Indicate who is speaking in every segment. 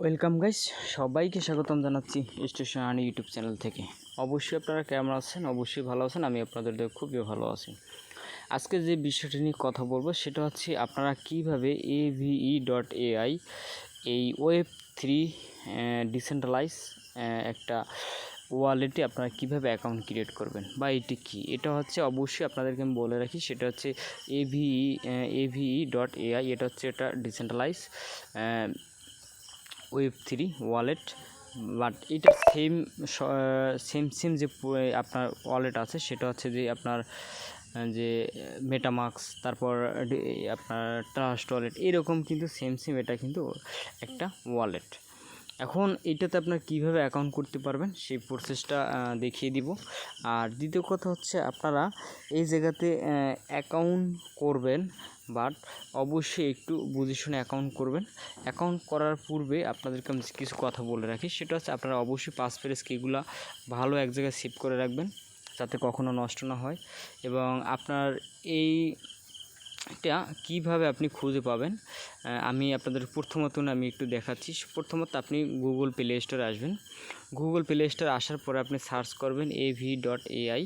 Speaker 1: Welcome guys, সবাইকে স্বাগতম জানাচ্ছি স্টেশন আর্নি ইউটিউব চ্যানেল থেকে। অবশ্যই আপনারা কেমন আছেন? অবশ্যই ভালো আছেন। আমি আপনাদের খুবই ভালো আছি। আজকে যে বিষয়টি নিয়ে কথা বলবো সেটা হচ্ছে আপনারা কিভাবে AVE.ai এই Web3 ডিসেন্ট্রালাইজ একটা ওয়ালেটে আপনারা কিভাবে অ্যাকাউন্ট ক্রিয়েট করবেন বা এটি কী, এটা হচ্ছে অবশ্যই আপনাদেরকে আমি বলে রাখি। সেটা হচ্ছে AVE.ai। এটা হচ্ছে এটা ডিসেন্ট্রালাইজ Web3 ওয়ালেট, বাট এটা সেম যে আপনার ওয়ালেট আছে সেটা হচ্ছে যে আপনার যে মেটামাক্স, তারপর আপনার ট্রাস্ট ওয়ালেট, এরকম কিন্তু সেম এটা কিন্তু একটা ওয়ালেট। এখন এইটাতে আপনার কিভাবে অ্যাকাউন্ট করতে পারবেন সেই প্রসেসটা দেখিয়ে দিব। আর দ্বিতীয় কথা হচ্ছে আপনারা এই জায়গাতে অ্যাকাউন্ট করবেন, বাট অবশ্যই একটু বুঝে শুনে অ্যাকাউন্ট করবেন। অ্যাকাউন্ট করার পূর্বে আপনাদেরকে আমি কিছু কথা বলে রাখি। সেটা হচ্ছে আপনারা অবশ্যই পাসওয়ার্ড কিগুলো ভালো এক জায়গায় সেভ করে রাখবেন যাতে কখনো নষ্ট না হয়। এবং আপনার এইটা কিভাবে আপনি খুঁজে পাবেন আমি আপনাদের প্রথমত আমি একটু দেখাচ্ছি। প্রথমত আপনি গুগল প্লে স্টোরে আসবেন। গুগল প্লে স্টোরে আসার পরে আপনি সার্চ করবেন AVE.ai।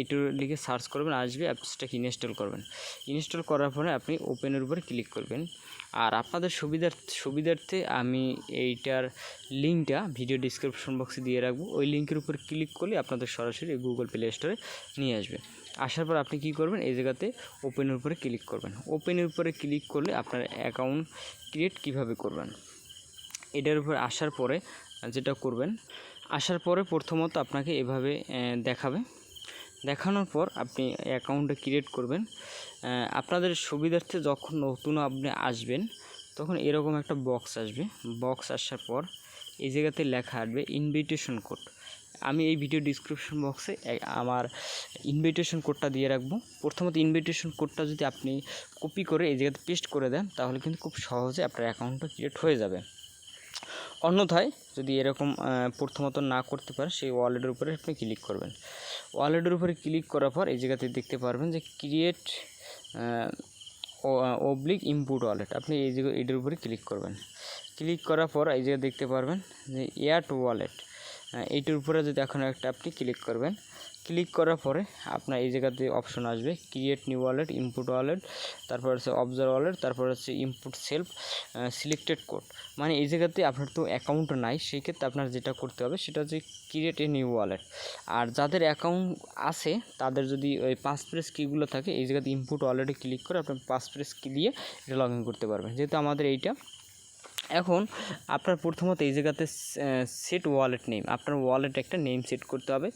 Speaker 1: এটার লিখে সার্চ করবেন, আসবে। অ্যাপসটাকে ইনস্টল করবেন। ইনস্টল করার পরে আপনি ওপেনের উপরে ক্লিক করবেন। আর আপনাদের সুবিধার্থে আমি এইটার লিঙ্কটা ভিডিও ডিসক্রিপশন বক্সে দিয়ে রাখবো। ওই লিঙ্কের উপর ক্লিক করলে আপনাদের সরাসরি গুগল প্লে স্টোরে নিয়ে আসবে। আসার পর আপনি কি করবেন, এই জায়গাতে ওপেনের উপরে ক্লিক করবেন। ওপেনের উপরে ক্লিক করলে আপনার অ্যাকাউন্ট ক্রিয়েট কিভাবে করবেন এটার উপর আসার পরে যেটা করবেন, আসার পরে প্রথমত আপনাকে এভাবে দেখাবে। দেখানোর পর আপনি অ্যাকাউন্টটা ক্রিয়েট করবেন। আপনাদের সুবিধার্থে যখন নতুন আপনি আসবেন তখন এরকম একটা বক্স আসবে। বক্স আসার পর এই জায়গাতে লেখা আসবে ইনভিটেশন কোড। আমি এই ভিডিও ডিসক্রিপশন বক্সে আমার ইনভিটেশন কোডটা দিয়ে রাখবো। প্রথমত ইনভিটেশন কোডটা যদি আপনি কপি করে এই জায়গাতে পেস্ট করে দেন তাহলে কিন্তু খুব সহজে আপনার অ্যাকাউন্টটা ক্রিয়েট হয়ে যাবে। অন্যথায় যদি এরকম প্রথমত না করতে পারে, সেই ওয়ালেটের উপরে আপনি ক্লিক করবেন। ওয়ালেটের উপরে ক্লিক করার পর এই জায়গাতে দেখতে পারবেন যে ক্রিয়েট অবলিক ইনপুট ওয়ালেট। আপনি এই জায়গায় এটার উপরে ক্লিক করবেন। ক্লিক করার পর এই জায়গায় দেখতে পারবেন যে এয়ার ওয়ালেট, এইটার উপরে যদি এখন একটা আপনি ক্লিক করবেন। ক্লিক করার পরে আপনার এই জায়গাতে অপশন আসবে create new wallet, input wallet, তারপর হচ্ছে অবজার্ভ ওয়ালেট, তারপর হচ্ছে ইনপুট সেলফ সিলেক্টেড কোড। মানে এই জায়গাতে আপনার তো অ্যাকাউন্ট নাই, সেই ক্ষেত্রে আপনার যেটা করতে হবে সেটা হচ্ছে ক্রিয়েট এ নিউ ওয়ালেট। আর যাদের অ্যাকাউন্ট আছে তাদের যদি ওই পাসপ্রেস কিগুলো থাকে, এই জায়গাতে ইনপুট ওয়ালেটে ক্লিক করে আপনার পাসপ্রেস কি দিয়ে এটা লগ ইন করতে পারবেন। যেহেতু আমাদের এইটা এখন আপনার প্রথমত এই জায়গাতে সেট ওয়ালেট নেম, আপনার ওয়ালেট একটা নেম সেট করতে হবে।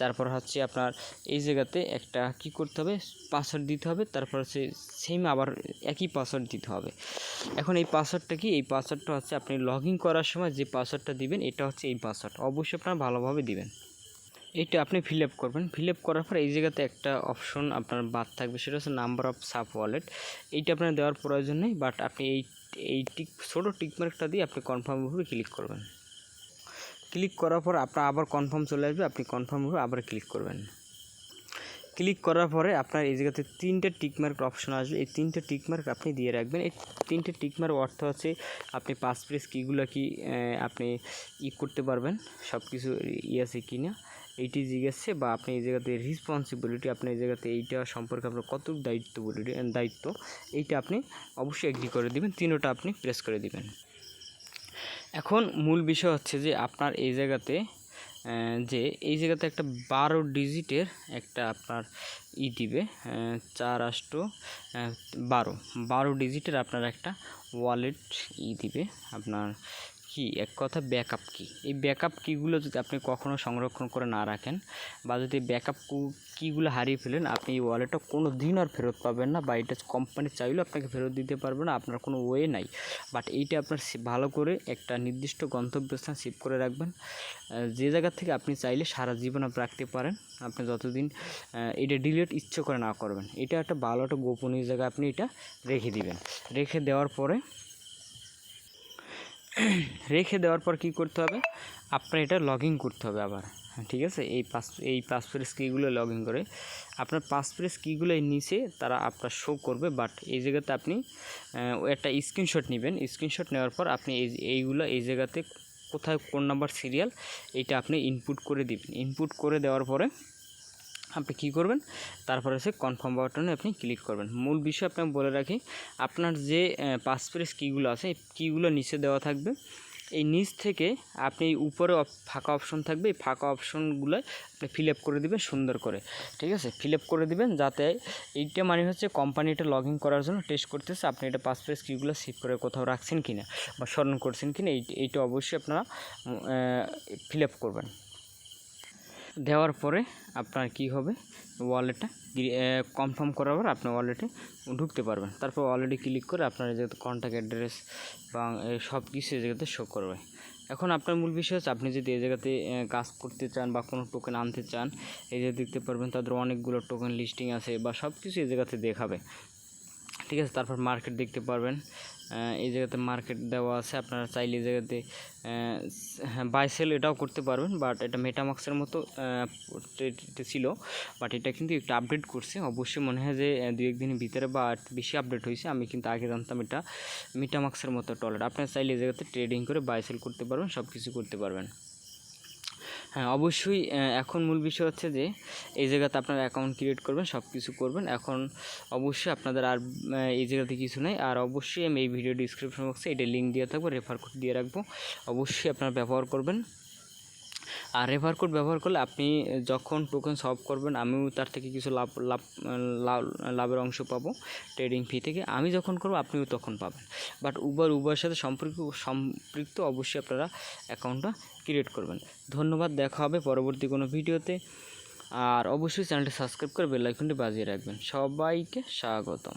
Speaker 1: তারপর হচ্ছে আপনার এই জায়গাতে একটা কি করতে হবে, পাসওয়ার্ড দিতে হবে। তারপর হচ্ছে সেম আবার একই পাসওয়ার্ড দিতে হবে। এখন এই পাসওয়ার্ডটা কি, এই পাসওয়ার্ডটা হচ্ছে আপনি লগ ইন করার সময় যে পাসওয়ার্ডটা দিবেন এটা হচ্ছে এই পাসওয়ার্ড। অবশ্যই আপনারা ভালোভাবে দিবেন। এইটা আপনি ফিল আপ করবেন। ফিল আপ করার পর এই জায়গাতে একটা অপশন আপনার বাদ থাকবে, সেটা হচ্ছে নাম্বার অফ সাব ওয়ালেট। এইটা আপনার দেওয়ার প্রয়োজন নেই, বাট আপনি এই ছোটো টিকমার্কটা দিয়ে আপনি কনফার্ম উপরে ক্লিক করবেন। ক্লিক করার পর আপনার আবার কনফার্ম চলে আসবে, আপনি কনফার্ম উপরে আবার ক্লিক করবেন। ক্লিক করার পরে আপনার এই জায়গাতে 3টে টিকমার্ক অপশন আসবে। এই 3টে টিকমার্ক আপনি দিয়ে রাখবেন। এই 3টে টিকমার্ক অর্থ হচ্ছে আপনি পাসপ্রেস কিগুলো কি আপনি করতে পারবেন, সব কিছু আছে কি না এইটি জিজ্ঞাসছে, বা আপনি এই জায়গাতে রেসপন্সিবিলিটি, আপনি এই জায়গাতে এইটা সম্পর্কে আপনার কতটুকু দায়িত্ব এইটা আপনি অবশ্যই এগ্রি করে দিবেন। 3টা আপনি প্রেস করে দিবেন। এখন মূল বিষয় হচ্ছে যে আপনার এই জায়গাতে এই জায়গাতে একটা 12 ডিজিটের একটা আপনার দিবে, 4 8 12 ডিজিটের আপনার একটা ওয়ালেট দিবে আপনার কি, এক কথা ব্যাকআপ কি। এই ব্যাকআপ কিগুলো যদি আপনি কখনও সংরক্ষণ করে না রাখেন, বা যদি ব্যাকআপ কিগুলো হারিয়ে ফেলেন, আপনি এই ওয়ালেটটা কোনো দিন আর ফেরত পাবেন না, বা এটা কোম্পানি চাইলেও আপনাকে ফেরত দিতে পারবে না, আপনার কোনো ওয়ে নাই। বাট এইটা আপনার ভালো করে একটা নির্দিষ্ট গন্তব্যস্থান সেভ করে রাখবেন, যে জায়গা থেকে আপনি চাইলে সারা জীবন আপনি রাখতে পারেন, আপনি যতদিন এটা ডিলিট ইচ্ছে করে না করবেন। এটা একটা ভালো একটা গোপনীয় জায়গা আপনি এটা রেখে দিবেন। রেখে দেওয়ার পর কী করতে হবে, আপনার এটা লগ ইন করতে হবে আবার। ঠিক আছে, এই পাসপ্রেস কিগুলো লগ ইন করে আপনার পাসপ্রেস কিগুলো নিচে তারা আপনার শো করবে। বাট এই জায়গাতে আপনি একটা স্ক্রিনশট নেবেন। স্ক্রিনশট নেওয়ার পর আপনি এইগুলো এই জায়গাতে কোথায় কোন নাম্বার সিরিয়াল এইটা আপনি ইনপুট করে দিবেন। ইনপুট করে দেওয়ার পরে আপনি কী করবেন, তারপরে হচ্ছে কনফার্ম বাটনে আপনি ক্লিক করবেন। মূল বিষয় আপনাকে বলে রাখি, আপনার যে পাসপ্রেস কিগুলো আছে এই কিগুলো নিচে দেওয়া থাকবে। এই নিচ থেকে আপনি উপরে ফাঁকা অপশন থাকবে, এই ফাঁকা অপশনগুলো আপনি ফিল আপ করে দেবেন সুন্দর করে। ঠিক আছে, ফিল আপ করে দেবেন, যাতে এইটা মানে হচ্ছে কোম্পানিটা লগ ইন করার জন্য টেস্ট করতেছে আপনি এটা পাসপ্রেস কিগুলো সেভ করে কোথাও রাখছেন কিনা বা স্মরণ করছেন কিনা, এইটা অবশ্যই আপনারা ফিল আপ করবেন। দেওয়ার পরে আপনার কি হবে, ওয়ালেটটা কনফার্ম করার পর আপনার ওয়ালেটে ঢুকতে পারবেন। তারপর ওয়ালেটে ক্লিক করে আপনার এই জায়গাতে কন্ট্যাক্ট অ্যাড্রেস বা সব কিছু এই জায়গাতে শো করবে। এখন আপনার মূল বিষয় হচ্ছে আপনি যদি এই জায়গাতে কাজ করতে চান বা কোনো টোকেন আনতে চান, এই যে দেখতে পারবেন তাদের অনেকগুলো টোকেন লিস্টিং আছে বা সব কিছু এই জায়গাতে দেখাবে। ঠিক আছে, তারপর মার্কেট দেখতে পারবেন, এই জায়গাতে মার্কেট দেওয়া আছে। আপনারা চাইলে এই জায়গাতে বাই সেল এটাও করতে পারবেন। বাট এটা মেটামাক্সের মতো ছিল, বাট এটা কিন্তু একটু আপডেট করছে। অবশ্যই মনে হয় যে 2-1 দিনের ভিতরে বা বেশি আপডেট হয়েছে। আমি কিন্তু আগে জানতাম এটা মেটামাক্সের মতো টলার। আপনারা চাইলে এই জায়গাতে ট্রেডিং করে বাই সেল করতে পারবেন, সব কিছু করতে পারবেন। হ্যাঁ, অবশ্যই এখন মূল বিষয় হচ্ছে যে এই জায়গাতে আপনারা অ্যাকাউন্ট ক্রিয়েট করবেন, সব কিছু করবেন। এখন অবশ্যই আপনাদের আর এই জায়গাতে কিছু নেই। আর অবশ্যই আমি এই ভিডিও ডিসক্রিপশন বক্সে এটা লিঙ্ক দিয়ে থাকবো, রেফার কোড দিয়ে রাখবো, অবশ্যই আপনারা ব্যবহার করবেন। আর রেফার কোড ব্যবহার করলে আপনি যখন টোকেন সলভ করবেন আমিও তার থেকে কিছু লাভের অংশ পাবো ট্রেডিং ফি থেকে। আমি যখন করবো আপনিও তখন পাবেন। বাট উভয়ের সাথে সম্পৃক্ত অবশ্যই আপনারা অ্যাকাউন্টটা ক্রিয়েট করবেন। ধন্যবাদ, দেখা হবে পরবর্তী কোনো ভিডিওতে। আর অবশ্যই চ্যানেলটি সাবস্ক্রাইব করে বেল আইকনটি বাজিয়ে রাখবেন। সবাইকে স্বাগতম।